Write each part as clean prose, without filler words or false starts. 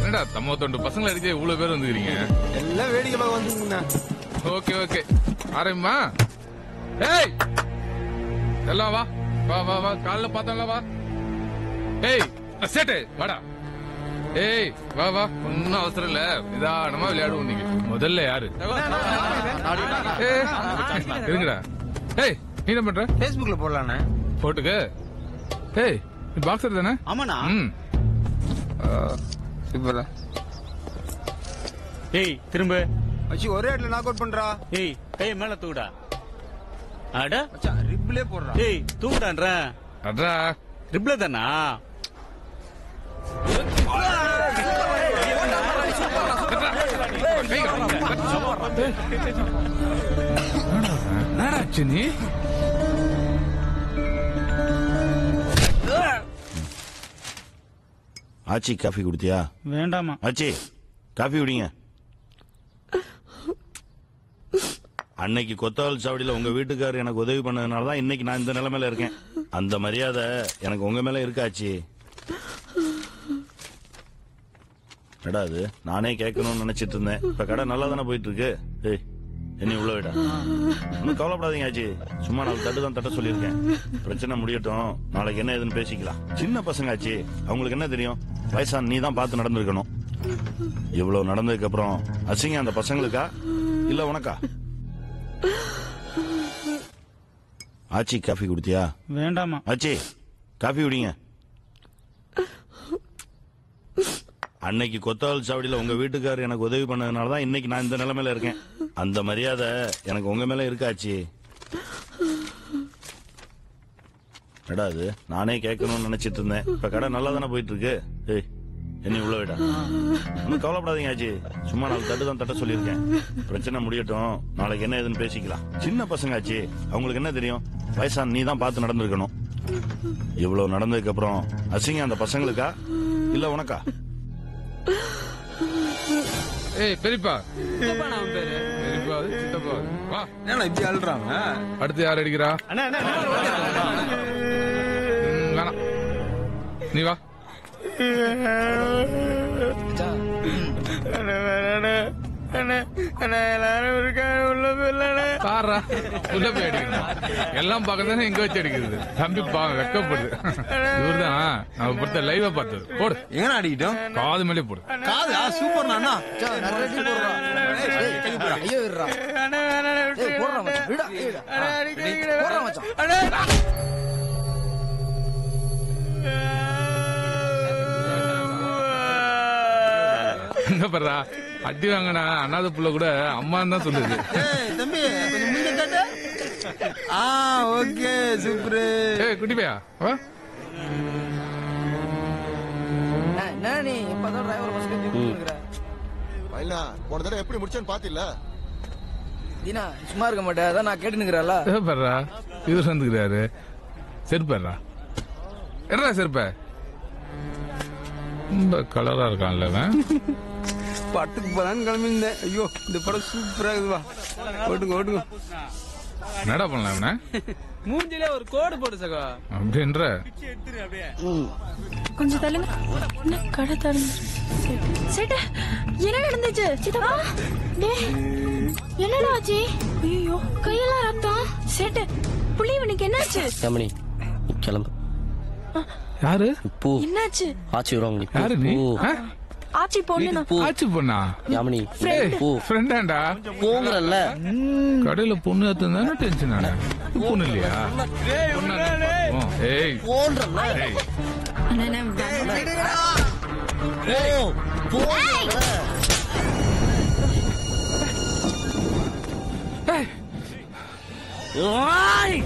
என்னடா தம்ம தொண்டு பசங்களை அடிச்சு இவ்வளவு பேர் வந்துக்கிறீங்க? எல்லாம் வேடிக்கை பார்க்க வந்துங்கண்ணா. Okay okay ஆரம்பிமா. ஏய் எல்லாம் வா வா வா வா காலைல பார்த்தோம்ல வா. ஏய் சேட்டு வாடா. ஏய் வா வா ஒன்னும் அவசரம் இல்ல, நிதானமா விளையாடுவோம். நீங்க முதல்ல யாரு இருங்கடா. ஏய் நீ என்ன பண்ற? Facebookல போடலாண்ணே. போட்டுக்க. ஏய் நீ பாக்ஸர் தானே? ஆமாண்ணா. இப்ப ஏய் திரும்ப மச்சி ஒரே இடத்துல நாக் அவுட் பண்றா. ஏய் கைய மேல தூக்குடா. அட மச்சான் ரிப்ளே போடுறா. ஏய் தூக்குடான்ற. அட்ரா ரிப்ளே தானா? என்னடாச்சு நீ? ஆச்சி காஃபி குடித்தியா? வேண்டாமா. ஆச்சி காஃபி குடிங்க. அன்னைக்கு கொத்தவால் சாவடியில உங்க வீட்டுக்காரர் எனக்கு உதவி பண்ணதுனாலதான் இன்னைக்கு நான் இந்த நிலைமையில இருக்கேன். அந்த மரியாதை எனக்கு உங்க மேல இருக்காச்சு. கடை அது நானே கேட்கணும்னு நினைச்சிட்டு இருந்தேன். இப்ப கடை நல்லா தானே போயிட்டு இருக்கு. ஏய் என்ன உள்ள விடா. ஒன்னும் கவலைப்படாதீங்க ஆச்சி. சும்மா 4 தட்டு தான் தட்ட சொல்லியிருக்கேன். பிரச்சனை முடியட்டும், நாளைக்கு என்ன ஏதுன்னு பேசிக்கலாம். சின்ன பசங்க ஆச்சி, அவங்களுக்கு என்ன தெரியும்? வயசான நீ தான் பார்த்து நடந்திருக்கணும். இவ்வளவு நடந்ததுக்கு அப்புறம் அசிங்க அந்த பசங்களுக்கா இல்ல உனக்கா? ஆச்சி காஃபி குடித்தியா? வேண்டாமா. ஆச்சி காஃபி குடிங்க. அன்னைக்கு கொத்தவால் சாவடியில உங்க வீட்டுக்காரர் எனக்கு உதவி பண்ணதுனாலதான் இன்னைக்கு நான் இந்த நிலைமையில இருக்கேன். அந்த மரியாதை எனக்கு உங்க மேல இருக்காச்சு. கடை அது நானே கேட்கணும்னு நினைச்சிட்டு இருந்தேன். இப்ப கடை நல்லா தானே போயிட்டு இருக்கு. ஏய் என்ன உள்ள விடா. ஒன்னும் கவலைப்படாதீங்க ஆச்சி. சும்மா 4 தட்டு தான் தட்ட சொல்லியிருக்கேன். பிரச்சனை முடியட்டும், நாளைக்கு என்ன ஏதுன்னு பேசிக்கலாம். சின்ன பசங்க ஆச்சி, அவங்களுக்கு என்ன தெரியும்? வயசான நீ தான் பார்த்து நடந்திருக்கணும். இவ்வளவு நடந்ததுக்கு அப்புறம் அசிங்க அந்த பசங்களுக்கா இல்ல உனக்கா? ஏய் பெரியப்பா. பெரியப்பா சித்தப்பா வா. என்ன இப்படி அழுறாங்க? அடுத்து யார் அடிக்கிறா? வேணாம் நீ வா. பாரா உள்ள போய் அடிக்கணும். எல்லாம் பக்கத்தானே இங்க வச்சு அடிக்கிறது. தம்பி வெக்கப்படுது. இவருதான் நம்ம பொறுத்த லைவா பார்த்தது. போடு எங்க அடிக்கிட்டோம்? காது மேலே போடு. காது சூப்பர் நானா. என்ன பண்றா? அடி வாங்கினா அண்ணாத புள்ள கூட அம்மான்னு தான் சொல்லுது. தம்பி ஓகே சூப்பர். ஏய் குட்டி பையா வா. போன தடவை எப்படி முடிச்சேன்னு பாத்தில? சும்மா இருக்க மாட்டேன், அதான் நான் கேட்டுனுக்குறேன்ல. பர்றா இவர் வந்துக்கிறாரு. செருப்பா என்ன செருப்ப ரொம்ப கலரா இருக்கான்ல. படத்துக்கு போலான்னு கிளம்பிருந்தேன். ஐயோ இந்த படம் சூப்பரா இருக்குவா. ஓட்டுங்க ஓட்டுங்க. என்னடா பண்ணலாம் இவனை? மூஞ்சில ஒரு கோடு போடு சகோ அப்படின்ற. கொஞ்சம் தள்ளுங்க. என்ன கடை தரணும்? சேட்டு என்ன நடந்துச்சு? சித்தப்பா என்னடா ஆச்சு? ஐயோ கையெல்லாம் ரத்தம். சேட்டு புள்ளி இவனுக்கு என்னாச்சு? யாமினி கிளம்பு. யாரு? போ. என்னாச்சு? ஆச்சி வருவாங்க. யாரு நீ? ஆச்சி பொண்ணு. ஆச்சி பொண்ணா? யாமினி போ. ஃப்ரெண்டாண்டா போங்கறல்ல. கடையில பொண்ணு ஏத்துனானே டென்ஷன் ஆன. பொண்ணு இல்லையா? ஏய் போன்றல்ல. அண்ணா போ போ. ஏய் ஓய்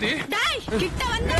என்னடி டேய் கிட்ட வந்து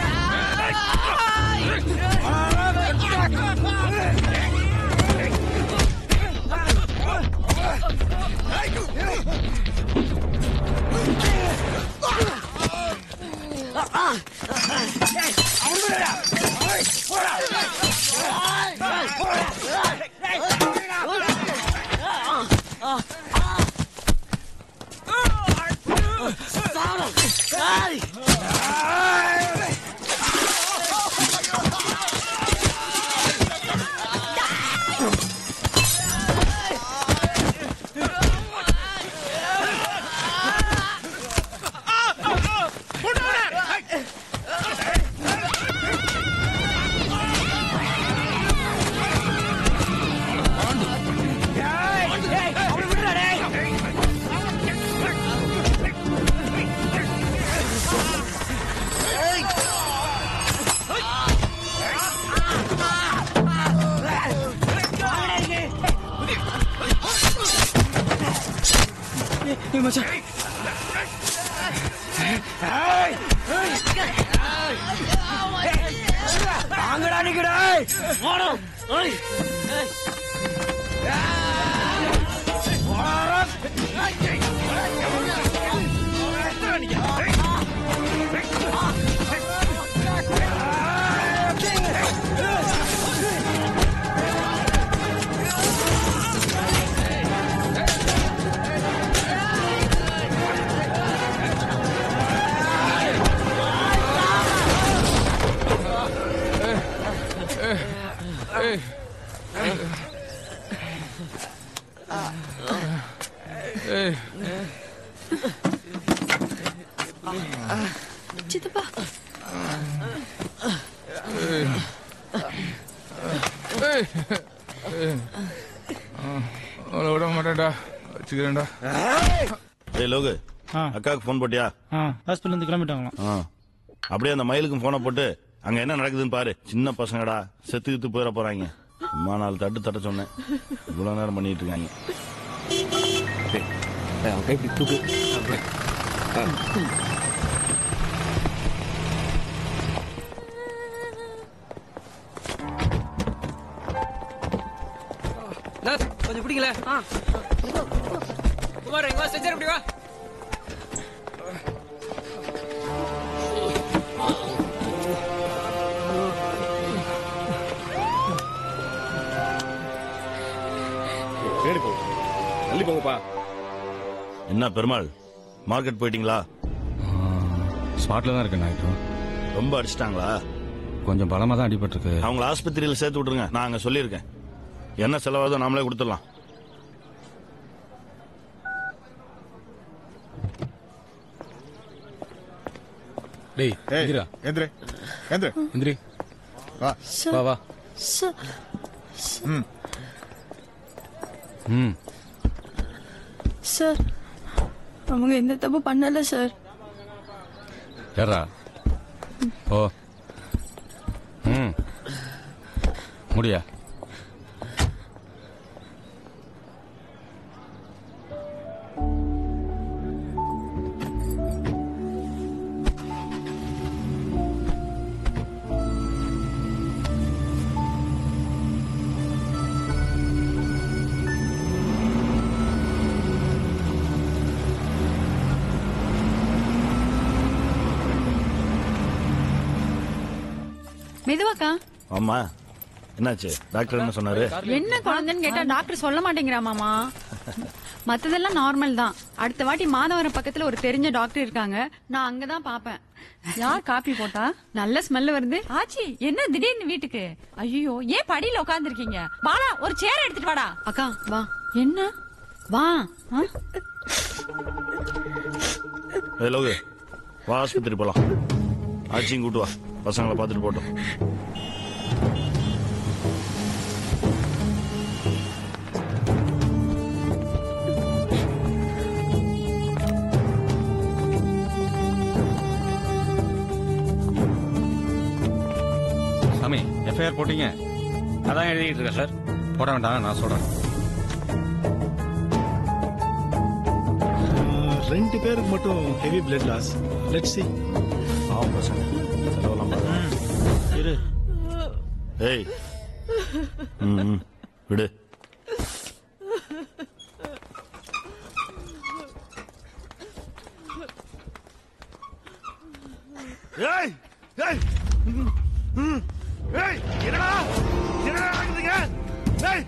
சித்தப்பா விட மாட்டேன்டா வச்சுக்கிறேன்டா. ஏய் லோகு, ஆ. அக்காவுக்கு போன் போட்டியா? ஹாஸ்பிட்டல் இருந்து கிளம்பிட்டாங்களாம். ஆ. அப்படியே அந்த மயிலுக்கும் போனை போட்டு அங்க என்ன நடக்குதுன்னு பாரு. சின்ன பசங்கடா, செத்துக்கிட்டு போயிட போறாங்க. சும்மா 4 தட்ட சொன்னேன், இவ்வளவு நேரம் பண்ணிட்டு இருக்காங்க. அவன் கை இப்படி தூக்கு. கொஞ்சம் பிடிக்கல. குமார் இங்க வா, ஸ்ட்ரெச்சர் இப்படி வா. தள்ளி போங்கப்பா. என்ன பெருமாள், மார்க்கெட் போயிட்டீங்களா? ஸ்பாட்ல தான் இருக்கேன். நாய்க்கு ரொம்ப அடிச்சிட்டாங்களா? கொஞ்சம் பலமா தான் அடிபட்டிருக்கு. அவங்கள ஆஸ்பத்திரியில சேர்த்து விட்டுருங்க. நான் அங்க சொல்லியிருக்கேன். என்ன செலவாதோ நாமளே கொடுத்துடலாம். டேய் எந்திரா, எந்திரி எந்திரி எந்திரி, வா வா வா. ம் சார் அவங்க எந்த தப்பு பண்ணல சார். யாரா? ஓ ம் முடியா? மெதுவாக்கா. ஆமா, என்னாச்சு? டாக்டர் என்ன சொன்னாரு? என்ன குழந்தைன்னு கேட்டா டாக்டர் சொல்ல மாட்டேங்கிறா மாமா. மத்ததெல்லாம் நார்மல் தான். அடுத்த வாட்டி மாதவரம் பக்கத்துல ஒரு தெரிஞ்ச டாக்டர் இருக்காங்க, நான் அங்கதான் பாப்பேன். யார் காப்பி போட்டா? நல்ல ஸ்மெல் வருது. ஆச்சி என்ன திடீர்னு வீட்டுக்கு? ஐயோ ஏன் படியில உட்கார்ந்து இருக்கீங்க? பாலா ஒரு சேர் எடுத்துட்டு வாடா. அக்கா வா. என்ன வா. ஏய் லோகு, வா ஆஸ்பத்திரி போலாம். ஆச்சியும் கூட்டு வா, பசங்களை பார்த்துட்டு போட்டோம். சாமி, எஃப்ஐஆர் போட்டீங்க? அதான் எழுதிட்டு இருக்கேன் சார். போட வேண்டாம், நான் சொல்றேன். 2 பேருக்கு மட்டும் heavy blood loss. Let's see. பாவம் பசங்க செலவெல்லாம் பாருங்க. இரு. ஏய் விடு. ஏய் ஏய் ஏய் என்னடா என்னடா நடக்குதுங்க? ஏய்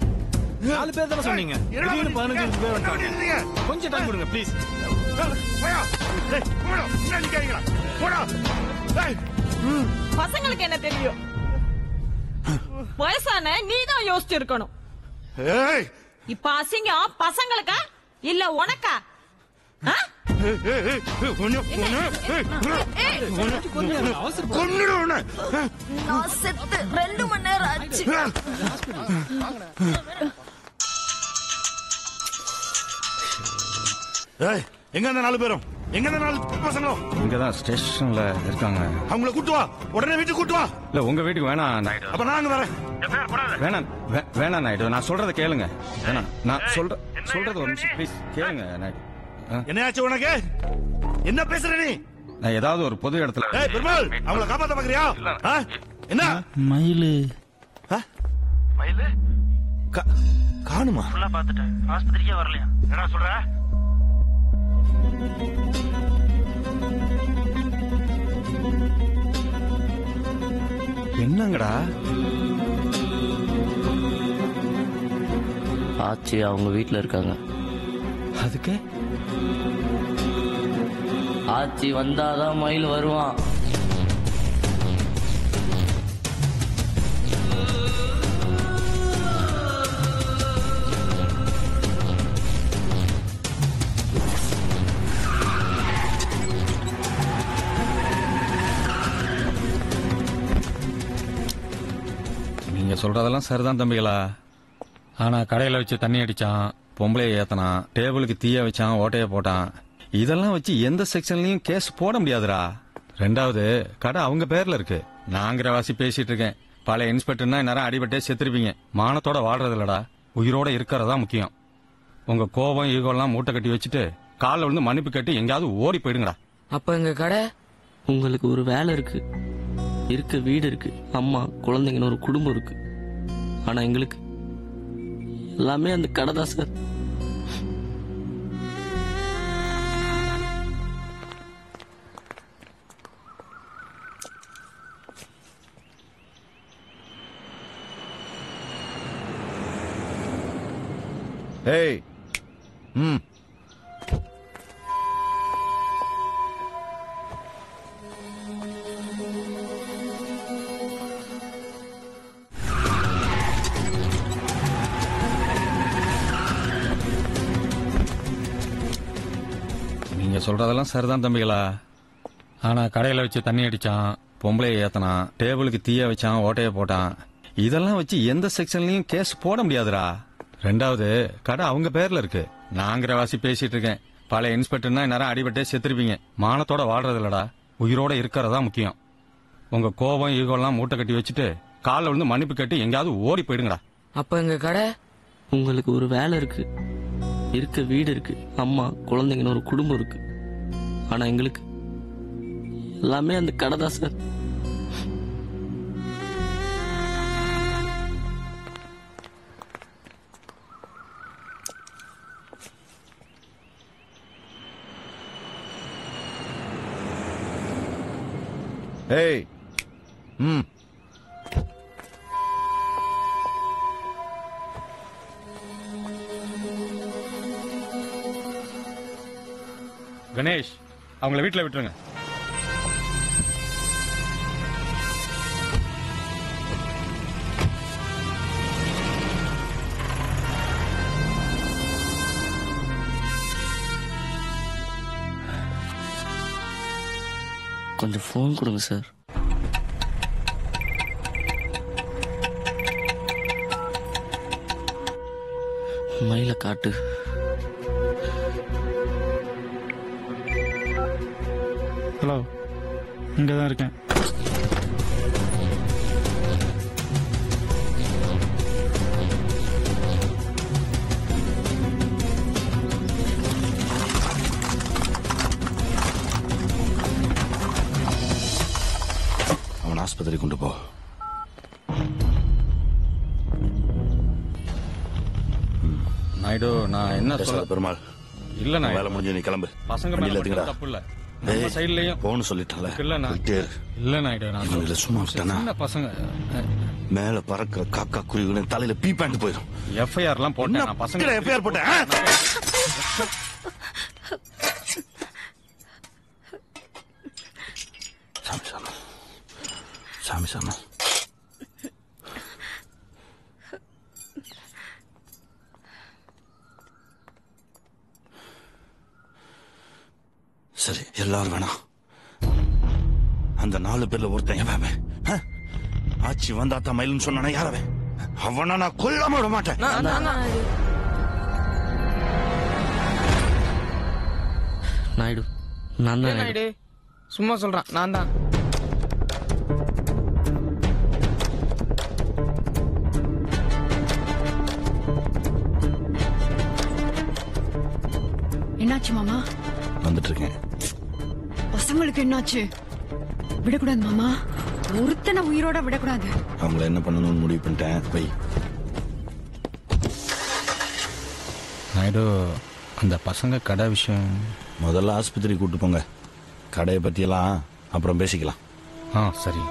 4 பேர் தானே சொன்னீங்க. திடீர்னு 15 பேர் வந்துட்டாங்க. கொஞ்சம் டைம் கொடுங்க ப்ளீஸ். போயா. ஏய் போடா. என்ன நிக்கிறீங்களா? போடா. ஏய் பசங்களுக்கு என்ன தெரியும்? வயசான நீதான் யோசிச்சிருக்கணும். ஏய் இப்ப அசிங்கம் பசங்களுக்கா இல்ல உனக்கா? நான் செத்து 2 மணி நேரம் ஆச்சு. ஏய் எங்க அந்த 4 பேரும்? எங்க அந்த 4 பசங்களும்? இங்கதான் ஸ்டேஷன்ல இருக்காங்க. அவங்கள கூட்டு வா. உடனே வீட்டுக்கு கூட்டு வா. இல்ல உங்க வீட்டுக்கு வேணாம் நாயுடு. அப்ப நான் அங்க வரேன். வேணாம் வேணாம் நாயுடு. நான் சொல்றத கேளுங்க. வேணாம் நான் சொல்றது ஒரு நிமிஷம் ப்ளீஸ் கேளுங்க நாயுடு. என்னையாச்சு உனக்கு? என்ன பேசுற நீ? நான் ஏதாவது ஒரு பொது இடத்துல. ஏய் பெருமாள் அவங்கள காப்பாத்த பாக்குறியா? என்ன மயிலு மயிலு காணுமா? ஃபுல்லா பார்த்துட்டேன். ஆஸ்பத்திரிக்கே வரலையா? என்ன சொல்ற? என்னங்கடா? ஆச்சி அவங்க வீட்டுல இருக்காங்க. அதுக்கு ஆச்சி வந்தாதான் மயில் வருவான். நீங்க சொல்றதெல்லாம் சரிதான் தம்பிகளா. ஆனா கடையில வச்சு தண்ணி அடிச்சான், பொம்பளைய ஏத்தனான், டேபிளுக்கு தீய வச்சான், ஓட்டைய போட்டான். இதெல்லாம் வச்சு எந்த செக்ஷன்லயும் கேஸ் போட முடியாதுடா. 2வது கடை அவங்க பேர்ல இருக்கு. நாங்கிற வாசி பேசிட்டு இருக்கேன். பழைய இன்ஸ்பெக்டர்னா நேரம் அடிபட்டே செத்துருப்பீங்க. மானத்தோட வாழ்றது இல்லடா, உயிரோட இருக்கிறதா முக்கியம். உங்க கோபம் ஈகோலாம் மூட்டை கட்டி வச்சுட்டு காலில் விழுந்து மன்னிப்பு கட்டி எங்கேயாவது ஓடி போயிடுங்கடா. அப்ப எங்க கடை? உங்களுக்கு ஒரு வேலை இருக்கு, இருக்க வீடு இருக்கு, அம்மா குழந்தைங்கன்னு ஒரு குடும்பம் இருக்கு. ஆனா எங்களுக்கு எல்லாமே அந்த கடை தான் சார். ஏய் நீங்க சொல்றதெல்லாம் சரிதான் தம்பிகளா. ஆனா கடையில வச்சு தண்ணி அடிச்சான், பொம்பளைய ஏத்தனான், டேபிளுக்கு தீய வச்சான், ஓட்டைய போட்டான். இதெல்லாம் வச்சு எந்த செக்ஷன்லயும் கேஸ் போட முடியாதுடா. 2வது கடை அவங்க பேர்ல இருக்கு. நாங்கிற வாசி பேசிட்டு இருக்கேன். பழைய இன்ஸ்பெக்டர்னா நேரம் அடிபட்டே செத்துருப்பீங்க. மானத்தோட வாழ்றது இல்லடா, உயிரோட இருக்கிறதா முக்கியம். உங்க கோபம் ஈகோலாம் மூட்டை கட்டி வச்சுட்டு காலில் விழுந்து மன்னிப்பு கட்டி எங்கேயாவது ஓடி போயிடுங்கடா. அப்ப எங்க கடை? உங்களுக்கு ஒரு வேலை இருக்கு, இருக்க வீடு இருக்கு, அம்மா குழந்தைங்கன்னு ஒரு குடும்பம் இருக்கு. ஆனா எங்களுக்கு எல்லாமே அந்த கடை தான் சார். ஏய் கணேஷ் அவங்கள வீட்டுல விட்டுருங்க. கொஞ்சம் ஃபோன் கொடுங்க சார். மயில காட்டு. ஹலோ, இங்கே தான் இருக்கேன். அவன் ஆஸ்பத்திரி கொண்டு போ. நாயுடு நான் என்ன சொல்ல பெருமாள் இல்ல நான் வேலை முடிஞ்சு நீ கிளம்பு. பசங்க மேல மட்டும் தப்பு இல்ல, நம்ம சைடுலயும் போன்னு சொல்லிட்டல. இல்ல நாயுடு நான் சும்மா விட்டானா சின்ன பசங்க மேல பறக்கிற காக்கா குருவிகளின் தலையில பீ பேண்ட் போயிடும். எஃப்ஐஆர் எல்லாம் போட்டேன் நான் பசங்க எஃப்ஐஆர் போட்டேன். சாமி சாமி சாமி சாமி சரி எல்லாரும் வேணாம். அந்த 4 பேர்ல ஒருத்தன் எவன்? ஆட்சி வந்தாத்தா மயிலுன்னு சொன்னானே யாரவன்? அவனா நான் கொல்லாம விட மாட்டேன். நாயுடு நான் தான் நாயுடு சும்மா சொல்றான், நான் தான். என்னாச்சு மாமா? வந்துட்டு இருக்கேன். பசங்களுக்கு என்னாச்சு? விடக்கூடாது மாமா, ஒருத்தனை உயிரோட விடக்கூடாது. அவங்கள என்ன பண்ணணும்னு முடிவு பண்ணிட்டேன். போய் நாயுடு அந்த பசங்க கடை விஷயம் முதல்ல ஆஸ்பத்திரி கூட்டு போங்க. கடையை பத்தியெல்லாம் அப்புறம் பேசிக்கலாம். சரி.